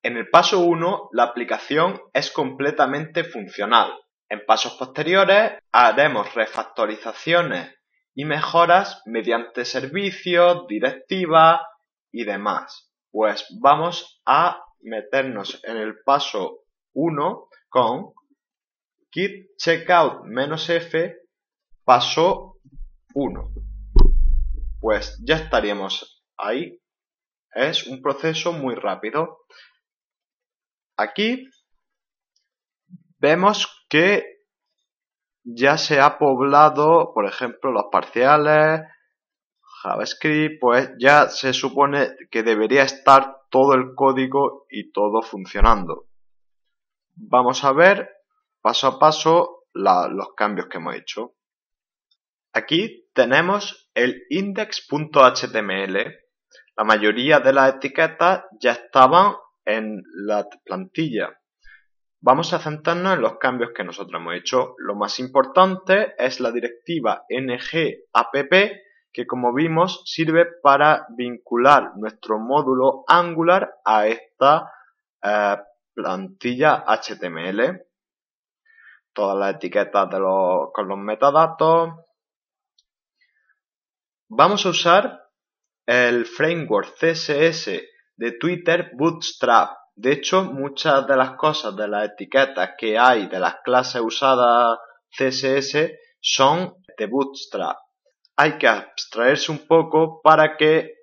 En el paso 1, la aplicación es completamente funcional. En pasos posteriores, haremos refactorizaciones y mejoras mediante servicios, directivas y demás. Pues vamos a meternos en el paso 1 con git checkout -f paso 1. Pues ya estaríamos ahí. Es un proceso muy rápido. Aquí vemos que ya se ha poblado, por ejemplo, los parciales, JavaScript, pues ya se supone que debería estar todo el código y todo funcionando. Vamos a ver paso a paso los cambios que hemos hecho. Aquí tenemos el index.html. La mayoría de las etiquetas ya estaban en la plantilla. Vamos a centrarnos en los cambios que nosotros hemos hecho. Lo más importante es la directiva ngapp, que como vimos sirve para vincular nuestro módulo Angular a esta plantilla HTML. Todas las etiquetas con los metadatos. Vamos a usar el framework CSS de Twitter Bootstrap. De hecho, muchas de las cosas de las etiquetas que hay de las clases usadas CSS son de Bootstrap. Hay que abstraerse un poco para que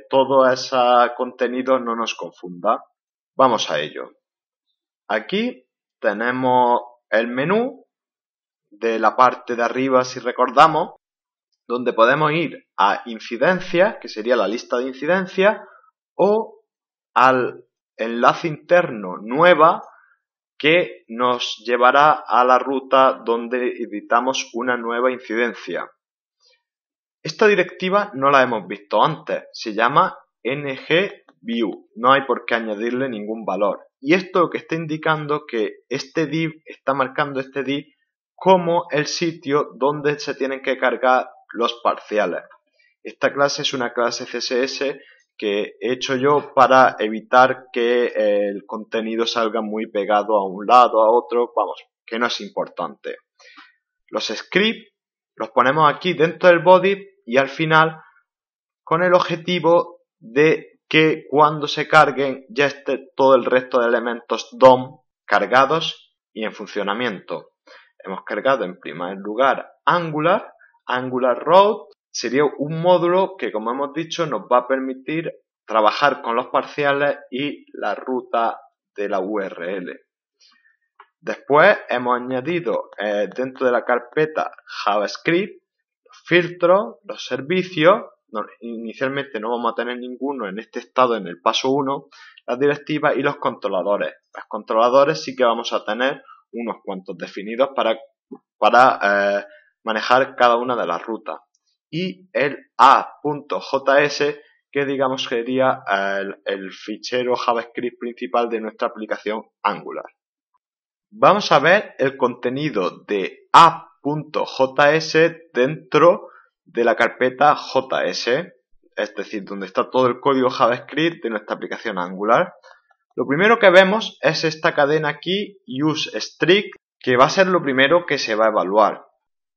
todo ese contenido no nos confunda. Vamos a ello. Aquí tenemos el menú de la parte de arriba, si recordamos, donde podemos ir a incidencias, que sería la lista de incidencias, o al enlace interno nueva, que nos llevará a la ruta donde editamos una nueva incidencia. Esta directiva no la hemos visto antes, se llama ngView, no hay por qué añadirle ningún valor. Y esto lo que está indicando que este div está marcando este div como el sitio donde se tienen que cargar los parciales. Esta clase es una clase CSS que he hecho yo para evitar que el contenido salga muy pegado a un lado, a otro, vamos, que no es importante. Los scripts los ponemos aquí dentro del body y al final con el objetivo de que cuando se carguen ya esté todo el resto de elementos DOM cargados y en funcionamiento. Hemos cargado en primer lugar Angular Road sería un módulo que, como hemos dicho, nos va a permitir trabajar con los parciales y la ruta de la URL. Después hemos añadido dentro de la carpeta JavaScript los filtros, los servicios. Inicialmente no vamos a tener ninguno en este estado en el paso 1, las directivas y los controladores. Los controladores sí que vamos a tener unos cuantos definidos para manejar cada una de las rutas. Y el a.js, que digamos sería el fichero JavaScript principal de nuestra aplicación Angular. Vamos a ver el contenido de a.js dentro de la carpeta JS, es decir, donde está todo el código JavaScript de nuestra aplicación Angular. Lo primero que vemos es esta cadena aquí, useString, que va a ser lo primero que se va a evaluar.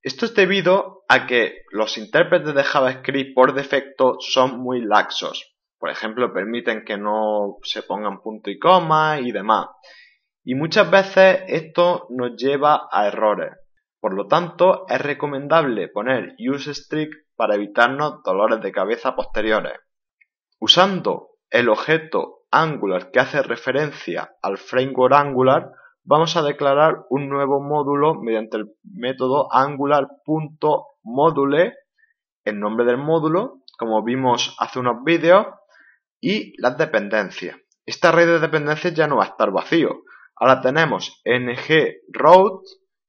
Esto es debido a que los intérpretes de JavaScript por defecto son muy laxos. Por ejemplo, permiten que no se pongan punto y coma y demás. Y muchas veces esto nos lleva a errores. Por lo tanto, es recomendable poner useString para evitarnos dolores de cabeza posteriores. Usando el objeto Angular que hace referencia al framework Angular, vamos a declarar un nuevo módulo mediante el método angular.module, el nombre del módulo, como vimos hace unos vídeos, y las dependencias. Esta red de dependencias ya no va a estar vacío. Ahora tenemos ngRoad,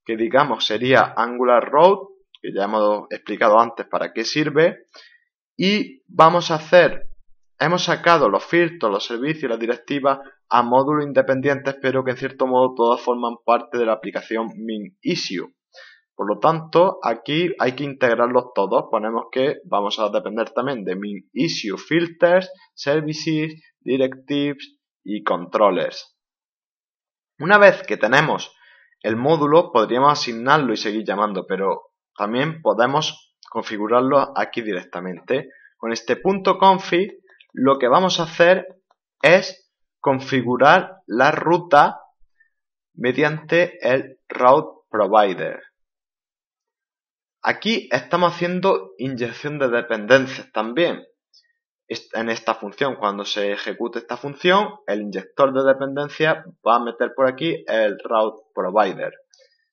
que digamos sería Angular Road, que ya hemos explicado antes para qué sirve, y hemos sacado los filtros, los servicios y las directivas a módulos independientes, pero que en cierto modo todas forman parte de la aplicación MinIssues. Por lo tanto, aquí hay que integrarlos todos. Ponemos que vamos a depender también de MinIssues Filters, Services, Directives y controllers. Una vez que tenemos el módulo, podríamos asignarlo y seguir llamando, pero también podemos configurarlo aquí directamente. Con este .config lo que vamos a hacer es configurar la ruta mediante el route provider. Aquí estamos haciendo inyección de dependencias también. En esta función, cuando se ejecute esta función, el inyector de dependencias va a meter por aquí el route provider.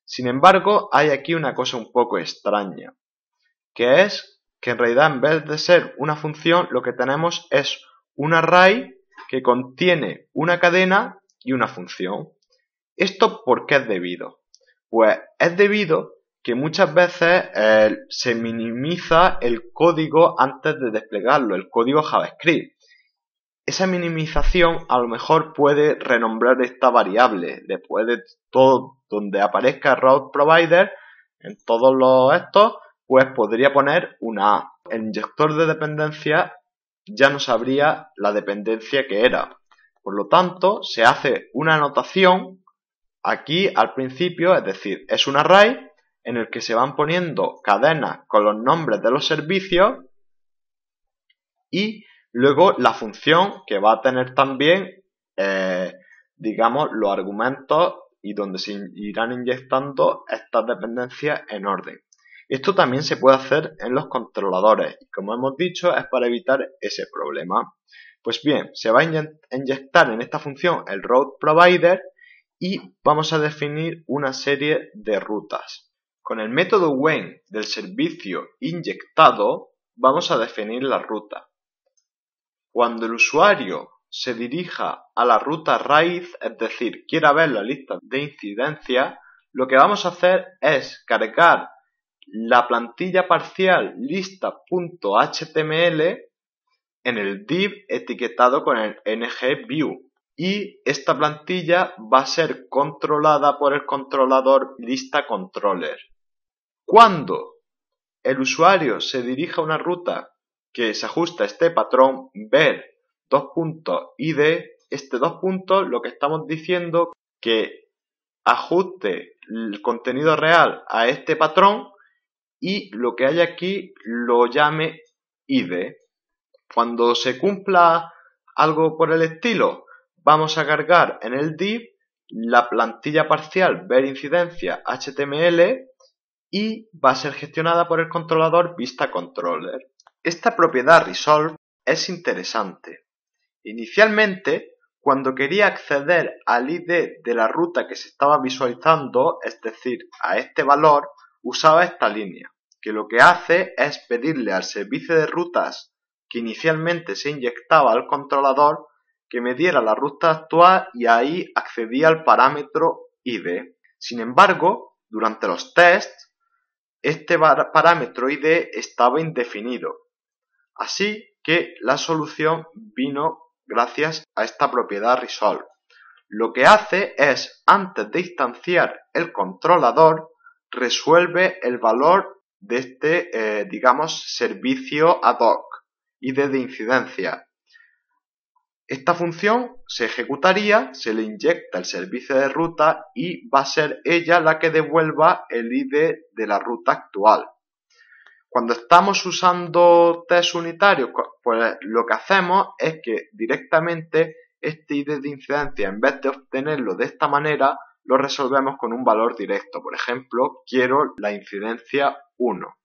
Sin embargo, hay aquí una cosa un poco extraña, que es que en realidad en vez de ser una función, lo que tenemos es un array que contiene una cadena y una función. ¿Esto por qué es debido? Pues es debido que muchas veces se minimiza el código antes de desplegarlo, el código JavaScript. Esa minimización a lo mejor puede renombrar esta variable, después de todo donde aparezca route provider, en todos estos, pues podría poner una A. El inyector de dependencia ya no sabría la dependencia que era. Por lo tanto, se hace una anotación aquí al principio, es decir, es un array en el que se van poniendo cadenas con los nombres de los servicios y luego la función que va a tener también, digamos, los argumentos y donde se irán inyectando estas dependencias en orden. Esto también se puede hacer en los controladores y, como hemos dicho, es para evitar ese problema. Pues bien, se va a inyectar en esta función el route provider y vamos a definir una serie de rutas. Con el método when del servicio inyectado vamos a definir la ruta. Cuando el usuario se dirija a la ruta raíz, es decir, quiera ver la lista de incidencias, lo que vamos a hacer es cargar la plantilla parcial lista.html en el div etiquetado con el ngView. Y esta plantilla va a ser controlada por el controlador ListaController. Cuando el usuario se dirija a una ruta que se ajusta a este patrón, ver .id, este dos puntos, lo que estamos diciendo que ajuste el contenido real a este patrón y lo que hay aquí lo llame id. Cuando se cumpla algo por el estilo, vamos a cargar en el div la plantilla parcial ver incidencia HTML y va a ser gestionada por el controlador VistaController. Esta propiedad resolve es interesante. Inicialmente, cuando quería acceder al ID de la ruta que se estaba visualizando, es decir, a este valor, usaba esta línea, que lo que hace es pedirle al servicio de rutas que inicialmente se inyectaba al controlador que me diera la ruta actual y ahí accedía al parámetro ID. Sin embargo, durante los tests, este parámetro ID estaba indefinido. Así que la solución vino gracias a esta propiedad resolve. Lo que hace es, antes de instanciar el controlador, resuelve el valor de este, digamos, servicio ad hoc, ID de incidencia. Esta función se ejecutaría, se le inyecta el servicio de ruta y va a ser ella la que devuelva el ID de la ruta actual. Cuando estamos usando test unitarios, pues lo que hacemos es que directamente este ID de incidencia, en vez de obtenerlo de esta manera, lo resolvemos con un valor directo. Por ejemplo, quiero la incidencia 1.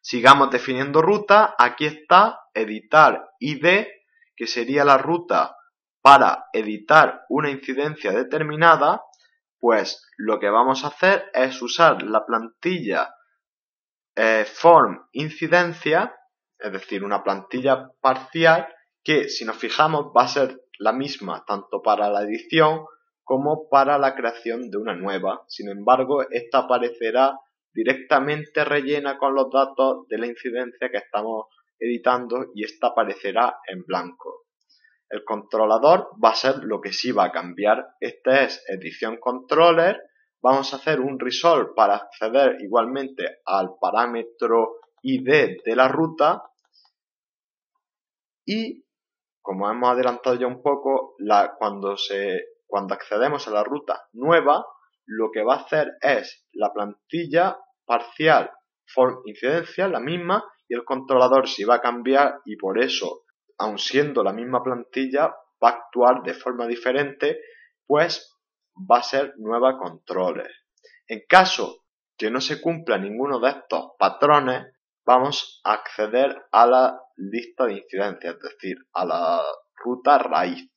Sigamos definiendo ruta. Aquí está editar ID, que sería la ruta para editar una incidencia determinada. Pues lo que vamos a hacer es usar la plantilla form incidencia, es decir, una plantilla parcial que, si nos fijamos, va a ser la misma tanto para la edición como para la creación de una nueva. Sin embargo, esta aparecerá directamente rellena con los datos de la incidencia que estamos editando y esta aparecerá en blanco. El controlador va a ser lo que sí va a cambiar. Este es edición controller. Vamos a hacer un resolve para acceder igualmente al parámetro ID de la ruta y como hemos adelantado ya un poco, cuando accedemos a la ruta nueva, lo que va a hacer es la plantilla parcial for incidencia, la misma, y el controlador sí va a cambiar y por eso, aun siendo la misma plantilla, va a actuar de forma diferente, pues va a ser nueva controles. En caso que no se cumpla ninguno de estos patrones, vamos a acceder a la lista de incidencias, es decir, a la ruta raíz.